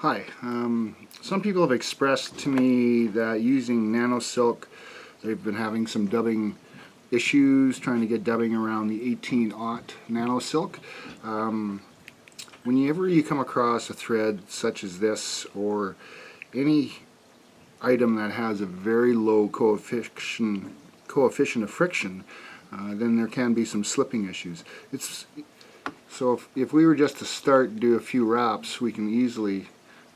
Hi. Some people have expressed to me that using Nano Silk, they've been having some dubbing issues, trying to get dubbing around the 18-aught Nano Silk. Whenever you come across a thread such as this, or any item that has a very low coefficient of friction, then there can be some slipping issues. So if we were just to start, do a few wraps, we can easily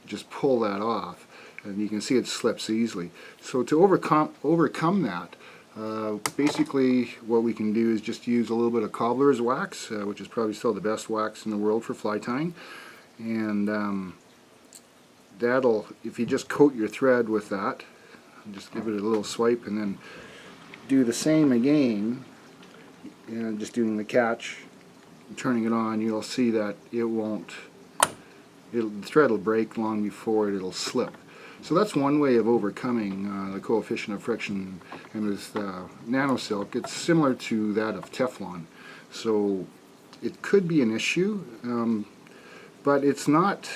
just pull that off, and you can see it slips easily. So to overcome that, basically what we can do is just use a little bit of cobbler's wax, which is probably still the best wax in the world for fly tying, and that'll, if you just coat your thread with that, just give it a little swipe and then do the same again, and just doing the catch, turning it on, you'll see that the thread will break long before it'll slip. So that's one way of overcoming the coefficient of friction. And with Nano Silk, it's similar to that of Teflon. So it could be an issue, but it's not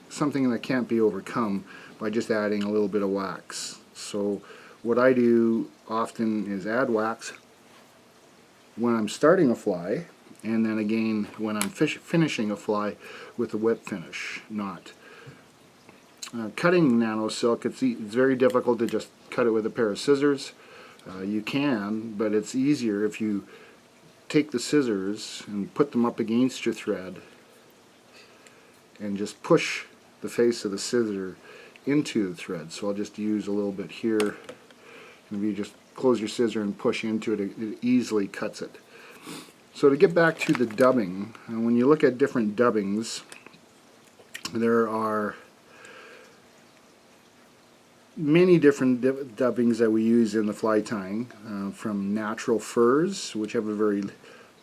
something that can't be overcome by just adding a little bit of wax. So what I do often is add wax when I'm starting a fly, and then again when I'm finishing a fly with a wet finish knot. Cutting Nano Silk, it's very difficult to just cut it with a pair of scissors. You can, but it's easier if you take the scissors and put them up against your thread and just push the face of the scissor into the thread. So I'll just use a little bit here, and if you just close your scissor and push into it, it easily cuts it. So to get back to the dubbing, when you look at different dubbings, there are many different dubbings that we use in the fly tying, from natural furs, which have a very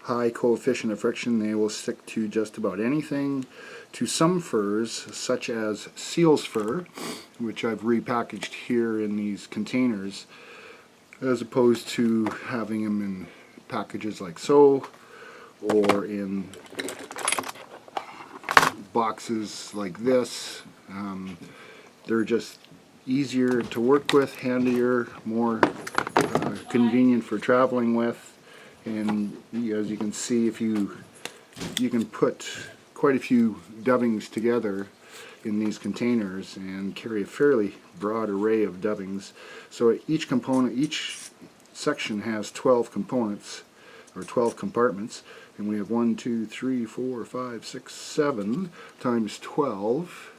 high coefficient of friction. They will stick to just about anything, to some furs such as seal's fur, which I've repackaged here in these containers, as opposed to having them in packages like so, or in boxes like this. They're just easier to work with, handier, more convenient for traveling with, and as you can see, if you can put quite a few dubbings together in these containers and carry a fairly broad array of dubbings. So each section has 12 components, or 12 compartments, and we have 1, 2, 3, 4, 5, 6, 7 times 12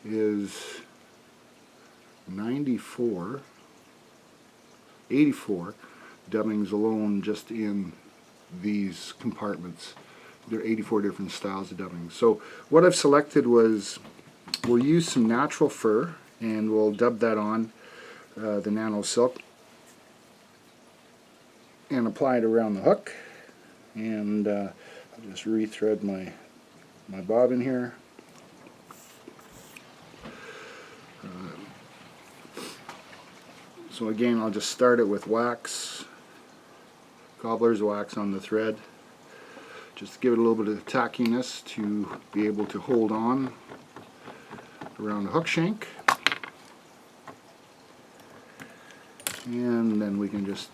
is 84 dubbings alone just in these compartments. There are 84 different styles of dubbing. So what I've selected was, we'll use some natural fur and we'll dub that on the Nano Silk and apply it around the hook, and I'll just rethread my bobbin here. So again, I'll just start it with wax, cobbler's wax on the thread, just to give it a little bit of tackiness to be able to hold on around the hook shank. And then we can just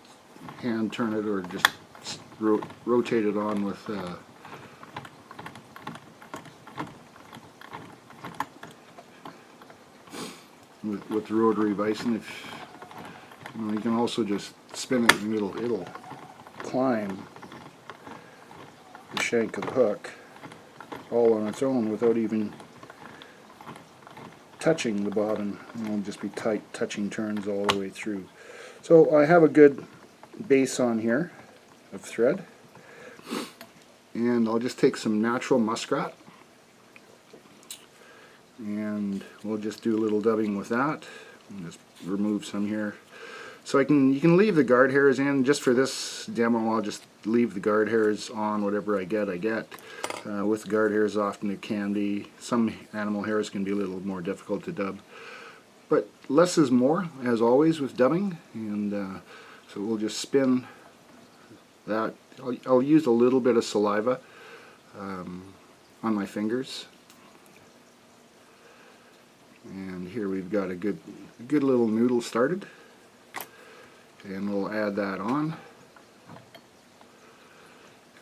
hand turn it, or just rotate it on with the rotary vise. And if you can also just spin it, and it'll climb the shank of the hook all on its own without even touching the bobbin. It'll just be tight touching turns all the way through. So I have a good base on here of thread, and I'll just take some natural muskrat, and we'll just do a little dubbing with that, and just remove some here. So you can leave the guard hairs in. Just for this demo, I'll just leave the guard hairs on. Whatever I get, I get. With the guard hairs, often it can be, some animal hairs can be a little more difficult to dub. But less is more, as always with dubbing, and so we'll just spin that. I'll use a little bit of saliva on my fingers, And here we've got a good little noodle started, and we'll add that on.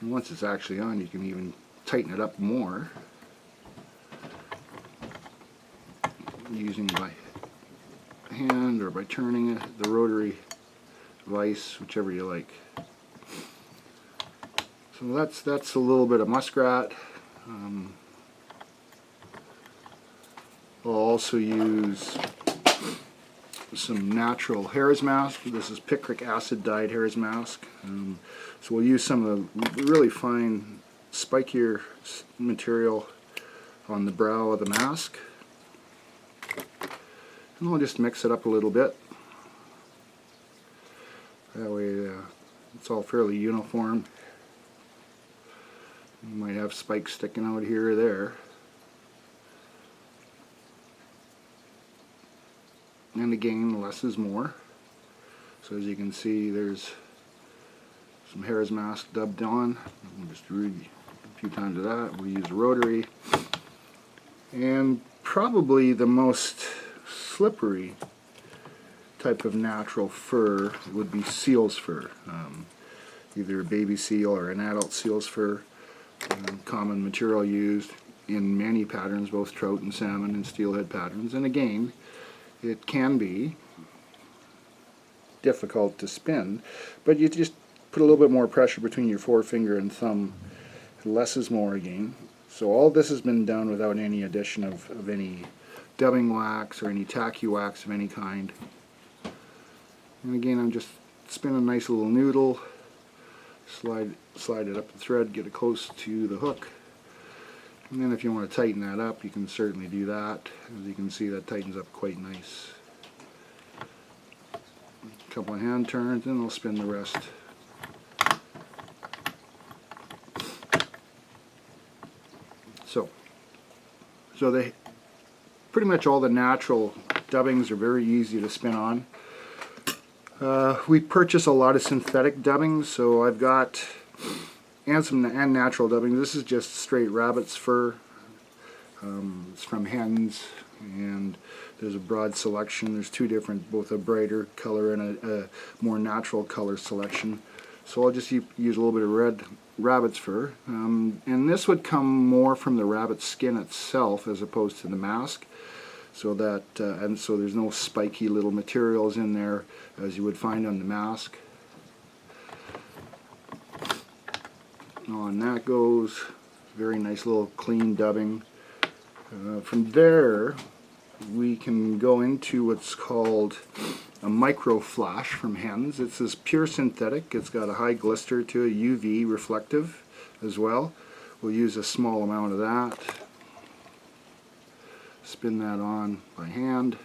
And once it's actually on, you can even tighten it up more using by hand or by turning the rotary vise, whichever you like. So that's a little bit of muskrat. I'll also use some natural hare's mask. This is picric acid dyed hare's mask. So we'll use some of the really fine, spikier material on the brow of the mask. And we'll just mix it up a little bit. That way it's all fairly uniform. You might have spikes sticking out here or there. And again, less is more. So as you can see, there's some hare's mask dubbed on. We'll just read a few times of that. We'll use a rotary. And probably the most slippery type of natural fur would be seal's fur. Either a baby seal or an adult seal's fur. Common material used in many patterns, both trout and salmon and steelhead patterns. And again, it can be difficult to spin, but you just put a little bit more pressure between your forefinger and thumb. Less is more again. So all this has been done without any addition of any dubbing wax or any tacky wax of any kind. And again, I'm just spinning a nice little noodle, slide it up the thread, get it close to the hook. And then if you want to tighten that up, you can certainly do that. As you can see, that tightens up quite nice. A couple of hand turns, and I'll spin the rest. So they pretty much all the natural dubbings are very easy to spin on. We purchase a lot of synthetic dubbings, so I've got and natural dubbing. This is just straight rabbit's fur. It's from hens, and there's a broad selection. There's two different, both a brighter color and a more natural color selection. So I'll just use a little bit of red rabbit's fur. And this would come more from the rabbit skin itself as opposed to the mask. So that, and so there's no spiky little materials in there as you would find on the mask. On that goes, very nice little clean dubbing. From there, we can go into what's called a micro flash from hens. It's this pure synthetic. It's got a high glister to it, UV reflective as well. We'll use a small amount of that. Spin that on by hand.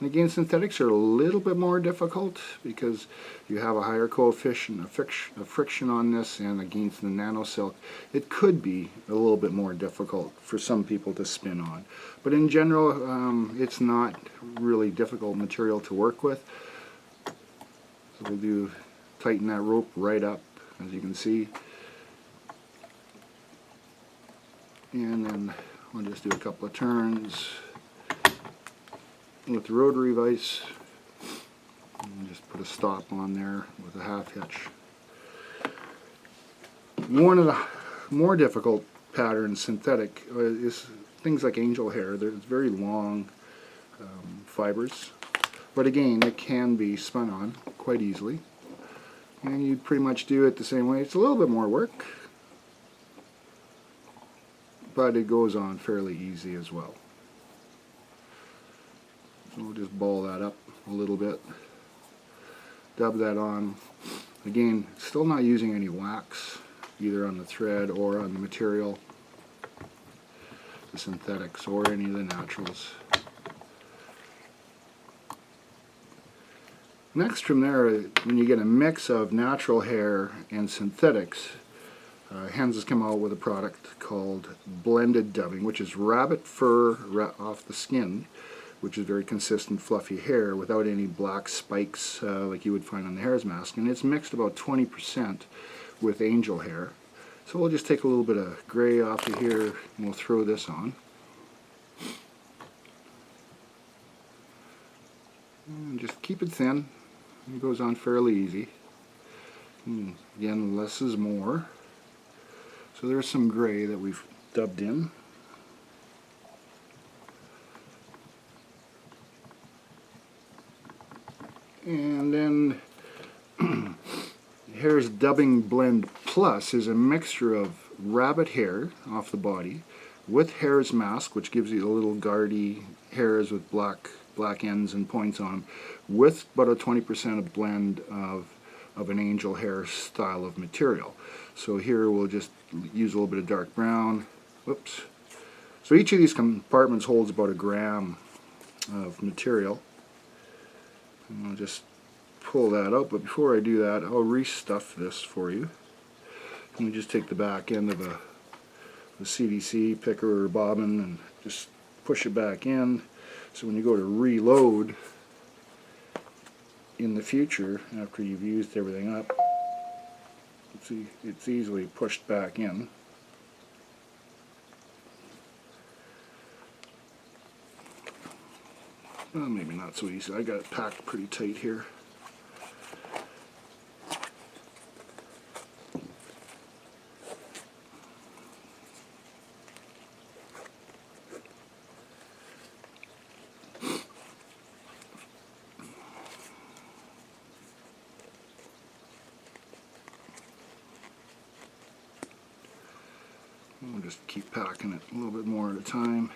And again, synthetics are a little bit more difficult because you have a higher coefficient of friction on this, and against the nano silk, it could be a little bit more difficult for some people to spin on. But in general, it's not really difficult material to work with. So we'll tighten that rope right up, as you can see. And then we'll just do a couple of turns with the rotary vise, and just put a stop on there with a half hitch. One of the more difficult patterns, synthetic, is things like angel hair. There's very long fibers, but again, it can be spun on quite easily, and you pretty much do it the same way. It's a little bit more work, but it goes on fairly easy as well. So we'll just ball that up a little bit, dub that on. Again, still not using any wax, either on the thread or on the material, the synthetics or any of the naturals. Next from there, when you get a mix of natural hair and synthetics, Hens has come out with a product called blended dubbing, which is rabbit fur off the skin, which is very consistent fluffy hair without any black spikes like you would find on the hare's mask, and it's mixed about 20% with angel hair. So we'll just take a little bit of gray off of here and we'll throw this on. And just keep it thin. It goes on fairly easy. And again, less is more. So there's some gray that we've dubbed in. And then Hair's Dubbing Blend Plus is a mixture of rabbit hair off the body with Hair's Mask, which gives you the little guardy hairs with black ends and points on them, with about a 20% of blend of an angel hair style of material. So here we'll just use a little bit of dark brown. Whoops. So each of these compartments holds about 1 gram of material. And I'll just pull that out, but before I do that, I'll restuff this for you. You just take the back end of a CDC picker or bobbin and just push it back in. So when you go to reload in the future, after you've used everything up, it's easily pushed back in. Well, maybe not so easy. I got it packed pretty tight here. We'll just keep packing it a little bit more at a time.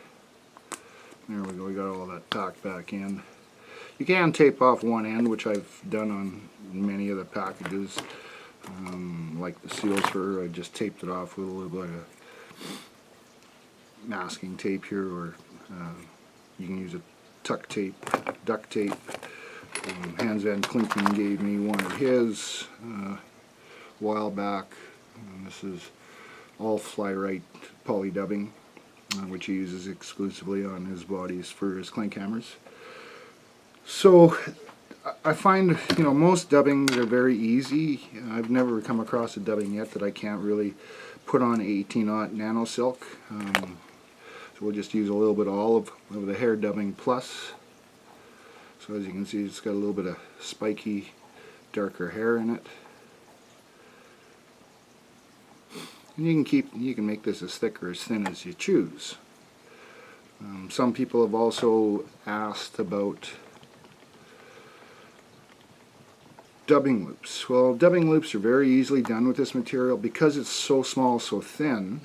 There we go, we got all that packed back in. You can tape off one end, which I've done on many of the packages. Like the seals fur, I just taped it off with a little bit of masking tape here, or you can use a duct tape. Hans Van Clinken gave me one of his a while back. And this is all fly-right poly dubbing, which he uses exclusively on his bodies for his clink hammers. So I find, most dubbings are very easy. I've never come across a dubbing yet that I can't really put on 18-aught Nano Silk. So we'll just use a little bit of olive of the Hair Dubbing Plus. So as you can see, it's got a little bit of spiky, darker hair in it. And you can make this as thick or as thin as you choose. Some people have also asked about dubbing loops. Well, dubbing loops are very easily done with this material because it's so small, so thin.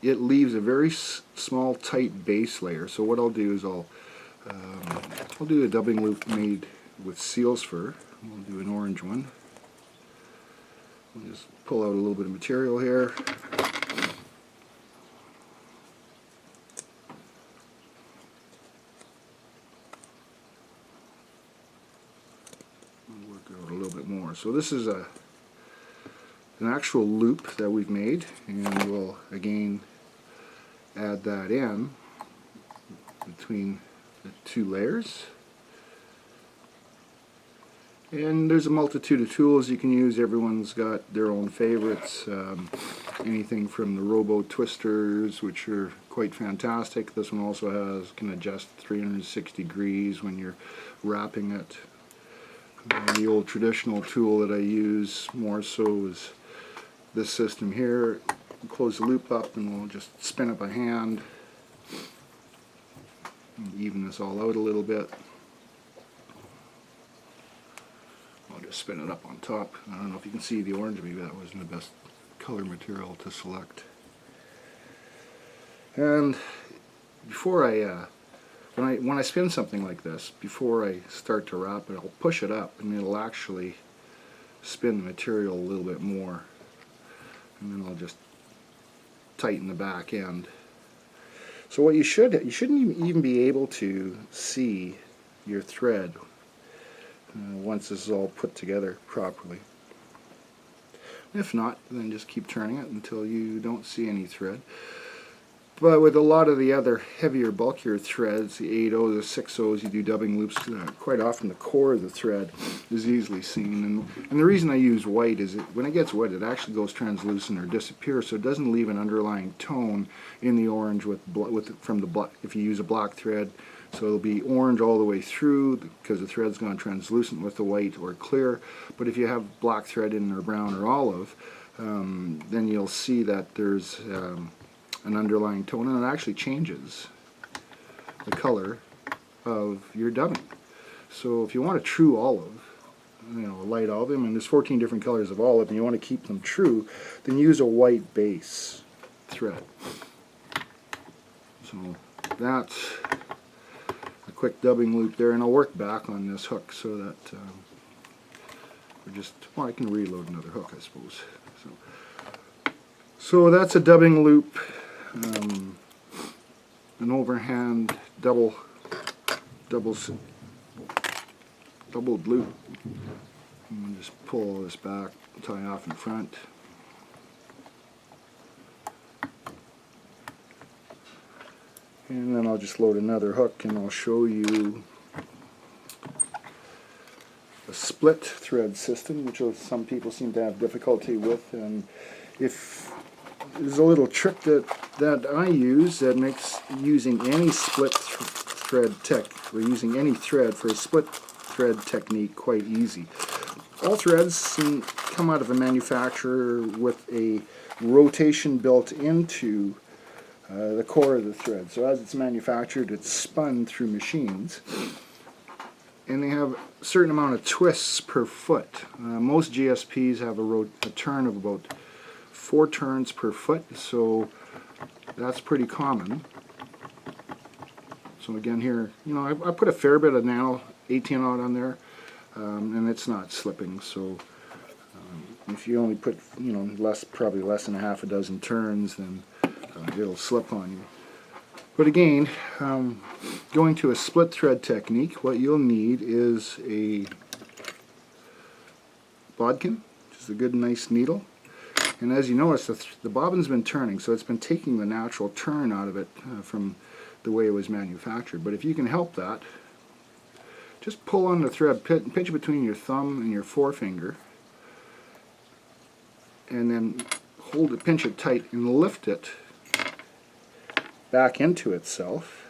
It leaves a very small, tight base layer. So what I'll do is I'll do a dubbing loop made with seal's fur. We'll do an orange one. We'll just pull out a little bit of material here. I'll work out a little bit more. So this is an actual loop that we've made, and we'll again add that in between the two layers. And there's a multitude of tools you can use. Everyone's got their own favorites. Anything from the robo twisters, which are quite fantastic. This one also can adjust 360 degrees when you're wrapping it. The old traditional tool that I use more so is this system here. Close the loop up and we'll just spin it by hand and even this all out a little bit. I'll just spin it up on top. I don't know if you can see the orange, maybe that wasn't the best color material to select. And before when I spin something like this, before I start to wrap it, I'll push it up and it'll actually spin the material a little bit more. And then I'll just tighten the back end. So what you shouldn't even be able to see your thread once this is all put together properly. If not, then just keep turning it until you don't see any thread. But with a lot of the other heavier, bulkier threads, the 8/0, the 6/0s, you do dubbing loops, quite often the core of the thread is easily seen. And the reason I use white is when it gets wet, it actually goes translucent or disappears, so it doesn't leave an underlying tone in the orange from the black. If you use a black thread, so it'll be orange all the way through because the thread's gone translucent with the white or clear. But if you have black thread in or brown or olive, then you'll see that there's an underlying tone, and it actually changes the color of your dubbing. So if you want a true olive, a light olive, and there's 14 different colors of olive, and you want to keep them true, then use a white base thread. So that's a quick dubbing loop there, and I'll work back on this hook so that I can reload another hook, I suppose. So that's a dubbing loop. An overhand doubled loop. And just pull this back, tie off in front. And then I'll just load another hook and I'll show you a split thread system, which some people seem to have difficulty with. And if there's a little trick that I use that makes using any split thread using any thread for a split thread technique quite easy. All threads come out of a manufacturer with a rotation built into the core of the thread. So as it's manufactured, it's spun through machines, and they have a certain amount of twists per foot. Most GSPs have a turn of about 4 turns per foot, so that's pretty common. So again here, I put a fair bit of nano 18/0 on there, and it's not slipping. So if you only put probably less than half a dozen turns, then it'll slip on you. But again, going to a split thread technique, what you'll need is a bodkin, which is a good nice needle. And as you notice, the bobbin's been turning, so it's been taking the natural turn out of it from the way it was manufactured. But if you can help that, just pull on the thread, pinch it between your thumb and your forefinger, and then pinch it tight and lift it back into itself.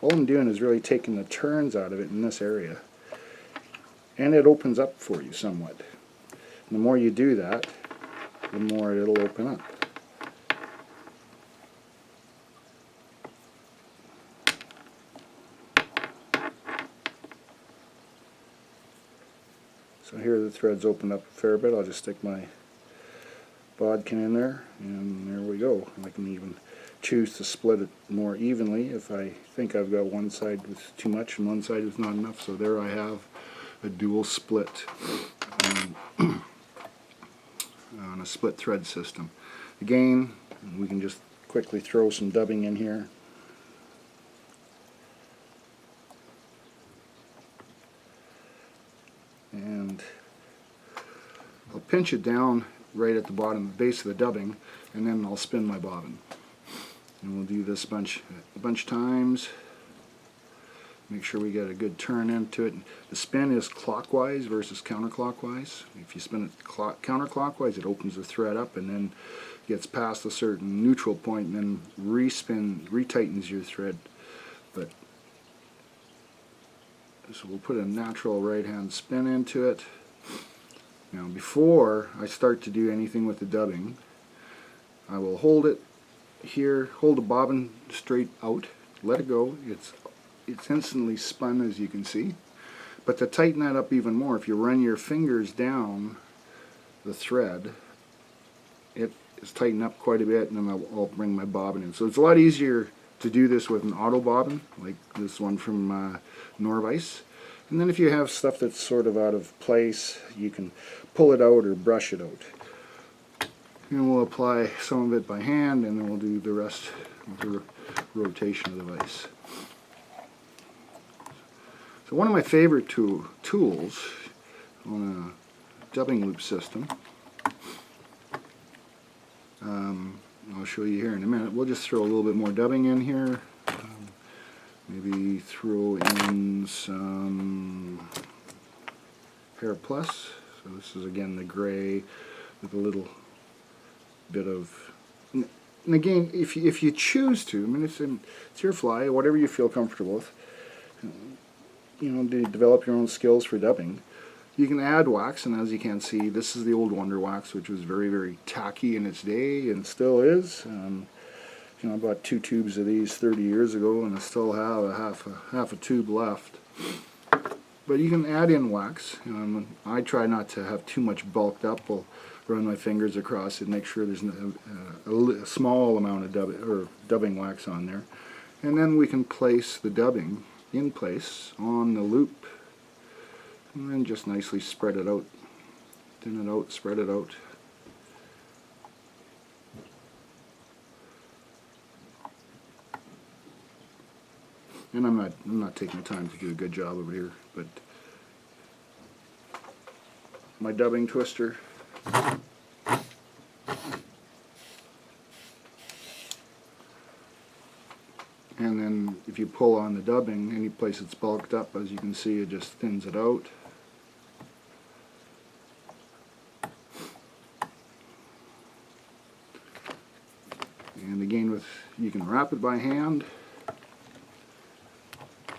All I'm doing is really taking the turns out of it in this area, and it opens up for you somewhat. And the more you do that, the more it'll open up. So here the threads open up a fair bit. I'll just stick my bodkin in there, and there we go. I can even choose to split it more evenly if I think I've got one side with too much and one side with not enough. So there I have a dual split on a split thread system. Again, we can just quickly throw some dubbing in here. And I'll pinch it down right at the bottom, the base of the dubbing, and then I'll spin my bobbin. And we'll do this a bunch of times. Make sure we get a good turn into it. The spin is clockwise versus counterclockwise. If you spin it counterclockwise, it opens the thread up and then gets past a certain neutral point and then retightens your thread. But so we'll put a natural right hand spin into it. Now before I start to do anything with the dubbing, I will hold it here, hold the bobbin straight out, let it go. It's instantly spun, as you can see. But to tighten that up even more, if you run your fingers down the thread, it is tightened up quite a bit, and then I'll bring my bobbin in. So it's a lot easier to do this with an auto bobbin, like this one from Norvise. And then if you have stuff that's sort of out of place, you can pull it out or brush it out. And we'll apply some of it by hand, and then we'll do the rest with the rotation of the vise. So one of my favorite tools on a dubbing loop system, I'll show you here in a minute. We'll just throw a little bit more dubbing in here. Maybe throw in some Hair Plus. So this is again the gray with a little bit of, and again, if you choose to, I mean, it's your fly, whatever you feel comfortable with. You know, to develop your own skills for dubbing. You can add wax, and as you can see, this is the old Wonder Wax, which was very, very tacky in its day, and still is. You know, I bought 2 tubes of these 30 years ago, and I still have half a tube left. But you can add in wax. I try not to have too much bulked up. I'll run my fingers across it, make sure there's a small amount of dubbing wax on there, and then we can place the dubbing in place on the loop, and then just nicely spread it out, thin it out, spread it out. And I'm not taking the time to do a good job over here, but my dubbing twister. And then if you pull on the dubbing, any place it's bulked up, as you can see, it just thins it out. And again, you can wrap it by hand.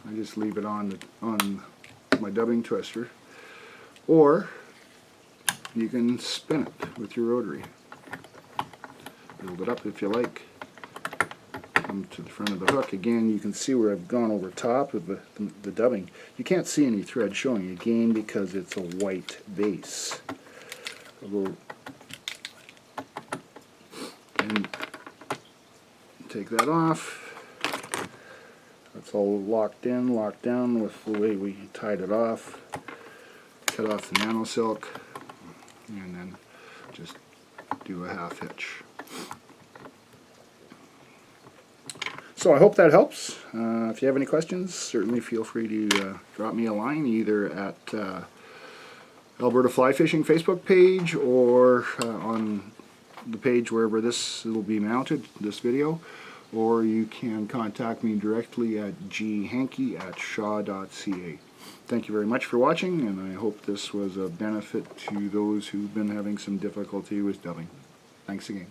I just leave it on my dubbing twister, or you can spin it with your rotary. Build it up if you like. Come to the front of the hook. Again, you can see where I've gone over top of the dubbing. You can't see any thread showing again because it's a white base. I'll go and take that off. That's all locked down with the way we tied it off. Cut off the nano silk, and then just do a half hitch. So I hope that helps. If you have any questions, certainly feel free to drop me a line, either at Alberta Fly Fishing Facebook page, or on the page wherever this will be mounted, this video, or you can contact me directly at ghankey@shaw.ca. Thank you very much for watching, and I hope this was a benefit to those who've been having some difficulty with dubbing. Thanks again.